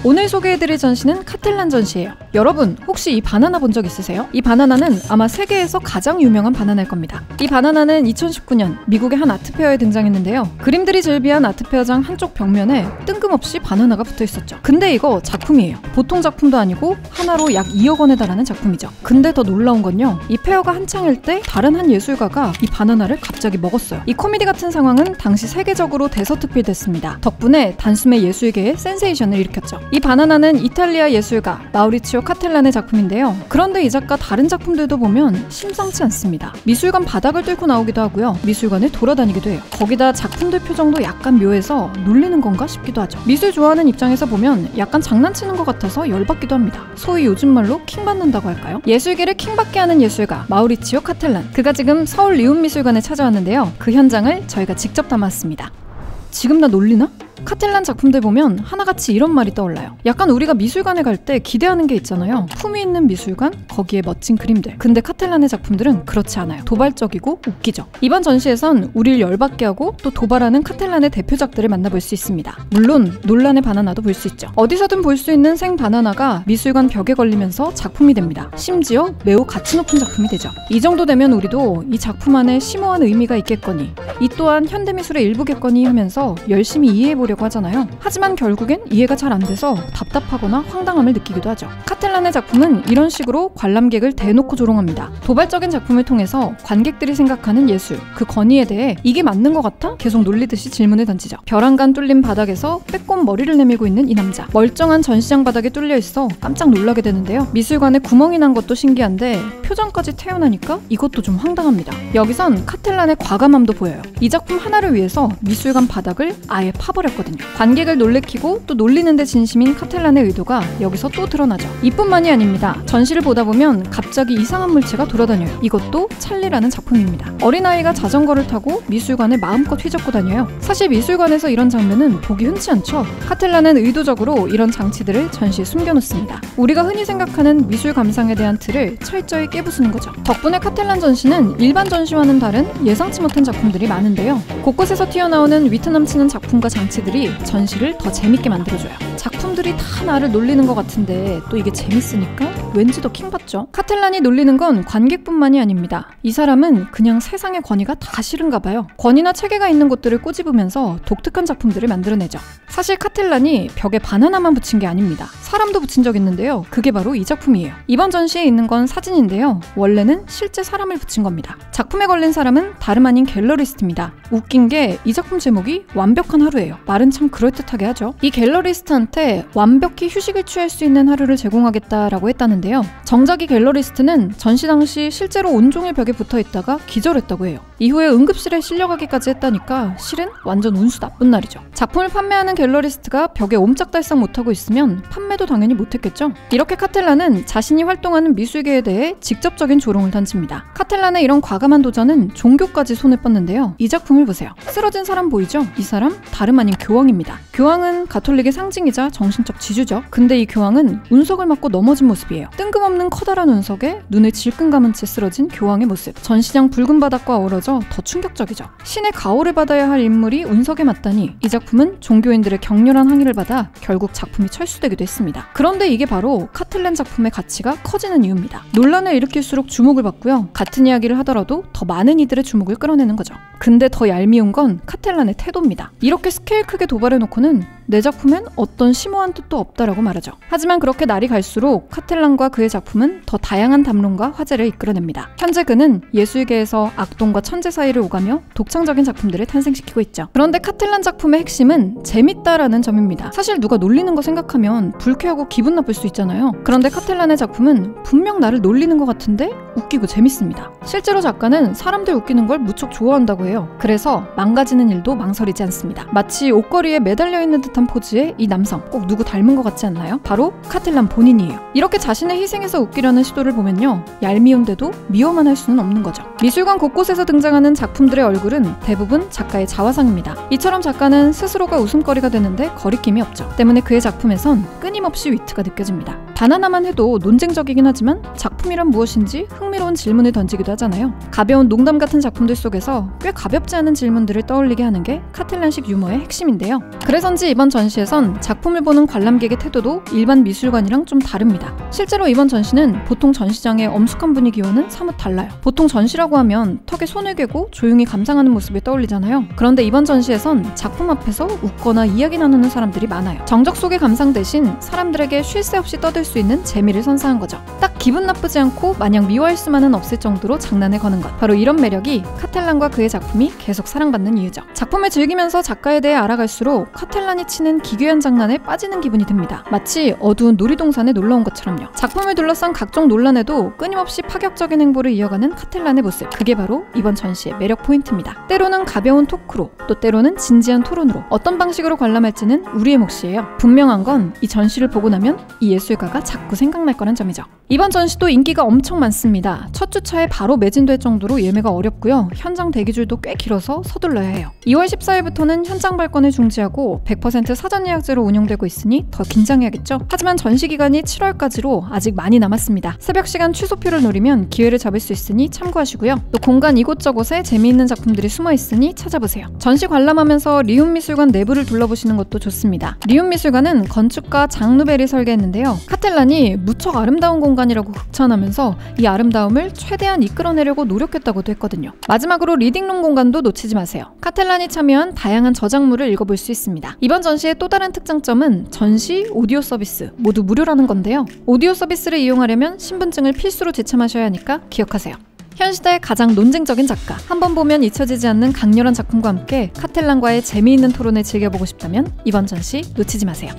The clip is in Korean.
오늘 소개해드릴 전시는 카텔란 전시예요. 여러분 혹시 이 바나나 본 적 있으세요? 이 바나나는 아마 세계에서 가장 유명한 바나나일 겁니다. 이 바나나는 2019년 미국의 한 아트페어에 등장했는데요. 그림들이 즐비한 아트페어장 한쪽 벽면에 뜬금없이 바나나가 붙어있었죠. 근데 이거 작품이에요. 보통 작품도 아니고 하나로 약 2억 원에 달하는 작품이죠. 근데 더 놀라운 건요, 이 페어가 한창일 때 다른 한 예술가가 이 바나나를 갑자기 먹었어요. 이 코미디 같은 상황은 당시 세계적으로 대서특필됐습니다. 덕분에 단숨에 예술계에 센세이션을 일으켰죠. 이 바나나는 이탈리아 예술가 마우리치오 카텔란의 작품인데요. 그런데 이 작가 다른 작품들도 보면 심상치 않습니다. 미술관 바닥을 뚫고 나오기도 하고요, 미술관을 돌아다니기도 해요. 거기다 작품들 표정도 약간 묘해서 놀리는 건가 싶기도 하죠. 미술 좋아하는 입장에서 보면 약간 장난치는 것 같아서 열받기도 합니다. 소위 요즘 말로 킹받는다고 할까요? 예술계를 킹받게 하는 예술가 마우리치오 카텔란, 그가 지금 서울 리움미술관에 찾아왔는데요. 그 현장을 저희가 직접 담았습니다. 지금 나 놀리나? 카텔란 작품들 보면 하나같이 이런 말이 떠올라요. 약간 우리가 미술관에 갈 때 기대하는 게 있잖아요. 품위 있는 미술관, 거기에 멋진 그림들. 근데 카텔란의 작품들은 그렇지 않아요. 도발적이고 웃기죠. 이번 전시에선 우리를 열받게 하고 또 도발하는 카텔란의 대표작들을 만나볼 수 있습니다. 물론 논란의 바나나도 볼 수 있죠. 어디서든 볼 수 있는 생 바나나가 미술관 벽에 걸리면서 작품이 됩니다. 심지어 매우 가치 높은 작품이 되죠. 이 정도 되면 우리도 이 작품 안에 심오한 의미가 있겠거니, 이 또한 현대미술의 일부겠거니 하면서 열심히 이해해보려고 하잖아요. 하지만 결국엔 이해가 잘 안 돼서 답답하거나 황당함을 느끼기도 하죠. 카텔란의 작품은 이런 식으로 관람객을 대놓고 조롱합니다. 도발적인 작품을 통해서 관객들이 생각하는 예술, 그 권위에 대해 이게 맞는 것 같아? 계속 놀리듯이 질문을 던지죠. 벼랑간 뚫린 바닥에서 빼꼼 머리를 내밀고 있는 이 남자. 멀쩡한 전시장 바닥에 뚫려 있어 깜짝 놀라게 되는데요. 미술관에 구멍이 난 것도 신기한데 표정까지 태어나니까 이것도 좀 황당합니다. 여기선 카텔란의 과감함도 보여요. 이 작품 하나를 위해서 미술관 바닥을 아예 파버렸거든요. 관객을 놀래키고 또 놀리는데 진심인 카텔란의 의도가 여기서 또 드러나죠. 이뿐만이 아닙니다. 전시를 보다 보면 갑자기 이상한 물체가 돌아다녀요. 이것도 찰리라는 작품입니다. 어린아이가 자전거를 타고 미술관을 마음껏 휘젓고 다녀요. 사실 미술관에서 이런 장면은 보기 흔치 않죠. 카텔란은 의도적으로 이런 장치들을 전시에 숨겨놓습니다. 우리가 흔히 생각하는 미술 감상에 대한 틀을 철저히 깨부수는 거죠. 덕분에 카텔란 전시는 일반 전시와는 다른 예상치 못한 작품들이 많은데요. 곳곳에서 튀어나오는 위트남치는 작품과 장치들이 전시를 더 재밌게 만들어줘요. 작품들이 다 나를 놀리는 것 같은데 또 이게 재밌으니까 왠지 더 킹받죠. 카텔란이 놀리는 건 관객뿐만이 아닙니다. 이 사람은 그냥 세상의 권위가 다 싫은가 봐요. 권위나 체계가 있는 곳들을 꼬집으면서 독특한 작품들을 만들어내죠. 사실 카텔란이 벽에 바나나만 붙인 게 아닙니다. 사람도 붙인 적 있는데요. 그게 바로 이 작품이에요. 이번 전시에 있는 건 사진인데요. 원래는 실제 사람을 붙인 겁니다. 작품에 걸린 사람은 다름 아닌 갤러리스트입니다. 웃긴 게 이 작품 제목이 완벽한 하루예요. 말은 참 그럴듯하게 하죠. 이 갤러리스트한테 완벽히 휴식을 취할 수 있는 하루를 제공하겠다라고 했다는데요. 정작 이 갤러리스트는 전시 당시 실제로 온종일 벽에 붙어 있다가 기절했다고 해요. 이후에 응급실에 실려가기까지 했다니까 실은 완전 운수 나쁜 날이죠. 작품을 판매하는 갤러리스트가 벽에 옴짝달싹 못하고 있으면 판매도 당연히 못했겠죠. 이렇게 카텔란은 자신이 활동하는 미술계에 대해 직접적인 조롱을 던집니다. 카텔란의 이런 과감한 도전은 종교까지 손에 뻗는데요. 이 작품을 보세요. 쓰러진 사람 보이죠? 이 사람 다름 아닌 교황입니다. 교황은 가톨릭의 상징이자 정신적 지주죠. 근데 이 교황은 운석을 맞고 넘어진 모습이에요. 뜬금없는 커다란 운석에 눈을 질끈 감은 채 쓰러진 교황의 모습. 전시장 붉은 바닥과 어우러져 더 충격적이죠. 신의 가호를 받아야 할 인물이 운석에 맞다니 이 작품은 종교인들의 격렬한 항의를 받아 결국 작품이 철수되기도 했습니다. 그런데 이게 바로 카텔란 작품의 가치가 커지는 이유입니다. 논란을 일으킬수록 주목을 받고요. 같은 이야기를 하더라도 더 많은 이들의 주목을 끌어내는 거죠. 근데 더 얄미운 건 카텔란의 태도입니다. 이렇게 스케일 크게 도발해놓고는 내 작품엔 어떤 심오한 뜻도 없다라고 말하죠. 하지만 그렇게 날이 갈수록 카텔란과 그의 작품은 더 다양한 담론과 화제를 이끌어냅니다. 현재 그는 예술계에서 악동과 천재 사이를 오가며 독창적인 작품들을 탄생시키고 있죠. 그런데 카텔란 작품의 핵심은 재밌다라는 점입니다. 사실 누가 놀리는 거 생각하면 불쾌하고 기분 나쁠 수 있잖아요. 그런데 카텔란의 작품은 분명 나를 놀리는 것 같은데 웃기고 재밌습니다. 실제로 작가는 사람들 웃기는 걸 무척 좋아한다고 해요. 그래서 망가지는 일도 망설이지 않습니다. 마치 옷걸이에 매달려 있는 듯한 포즈의 이 남성, 꼭 누구 닮은 것 같지 않나요? 바로 카텔란 본인이에요. 이렇게 자신의 희생에서 웃기려는 시도를 보면요, 얄미운데도 미워만 할 수는 없는 거죠. 미술관 곳곳에서 등장하는 작품들의 얼굴은 대부분 작가의 자화상입니다. 이처럼 작가는 스스로가 웃음거리가 되는데 거리낌이 없죠. 때문에 그의 작품에선 끊임없이 위트가 느껴집니다. 바나나만 해도 논쟁적이긴 하지만 작품 작품이란 무엇인지 흥미로운 질문을 던지기도 하잖아요. 가벼운 농담 같은 작품들 속에서 꽤 가볍지 않은 질문들을 떠올리게 하는 게 카텔란식 유머의 핵심인데요. 그래서인지 이번 전시에선 작품을 보는 관람객의 태도도 일반 미술관이랑 좀 다릅니다. 실제로 이번 전시는 보통 전시장의 엄숙한 분위기와는 사뭇 달라요. 보통 전시라고 하면 턱에 손을 괴고 조용히 감상하는 모습을 떠올리잖아요. 그런데 이번 전시에선 작품 앞에서 웃거나 이야기 나누는 사람들이 많아요. 정적 속의 감상 대신 사람들에게 쉴 새 없이 떠들 수 있는 재미를 선사한 거죠. 딱 기분 나쁘지 않고 마냥 미워할 수만은 없을 정도로 장난을 거는 것. 바로 이런 매력이 카텔란과 그의 작품이 계속 사랑받는 이유죠. 작품을 즐기면서 작가에 대해 알아갈수록 카텔란이 치는 기괴한 장난에 빠지는 기분이 듭니다. 마치 어두운 놀이동산에 놀러온 것처럼요. 작품을 둘러싼 각종 논란에도 끊임없이 파격적인 행보를 이어가는 카텔란의 모습. 그게 바로 이번 전시의 매력 포인트입니다. 때로는 가벼운 토크로, 또 때로는 진지한 토론으로 어떤 방식으로 관람할지는 우리의 몫이에요. 분명한 건 이 전시를 보고 나면 이 예술가가 자꾸 생각날 거란 점이죠. 이번 전시도 인기가 엄청 많습니다. 첫 주차에 바로 매진될 정도로 예매가 어렵고요. 현장 대기줄도 꽤 길어서 서둘러야 해요. 2월 14일부터는 현장 발권을 중지하고 100% 사전 예약제로 운영되고 있으니 더 긴장해야겠죠. 하지만 전시 기간이 7월까지로 아직 많이 남았습니다. 새벽 시간 취소표를 노리면 기회를 잡을 수 있으니 참고하시고요. 또 공간 이곳저곳에 재미있는 작품들이 숨어 있으니 찾아보세요. 전시 관람하면서 리움미술관 내부를 둘러보시는 것도 좋습니다. 리움미술관은 건축가 장 누벨이 설계했는데요. 카텔란이 무척 아름다운 공간이라고 극찬하면서 이 아름다움을 최대한 이끌어내려고 노력했다고도 했거든요. 마지막으로 리딩룸 공간도 놓치지 마세요. 카텔란이 참여한 다양한 저작물을 읽어볼 수 있습니다. 이번 전시의 또 다른 특장점은 전시, 오디오 서비스 모두 무료라는 건데요. 오디오 서비스를 이용하려면 신분증을 필수로 제참하셔야 하니까 기억하세요. 현 시대의 가장 논쟁적인 작가, 한번 보면 잊혀지지 않는 강렬한 작품과 함께 카텔란과의 재미있는 토론을 즐겨보고 싶다면 이번 전시 놓치지 마세요.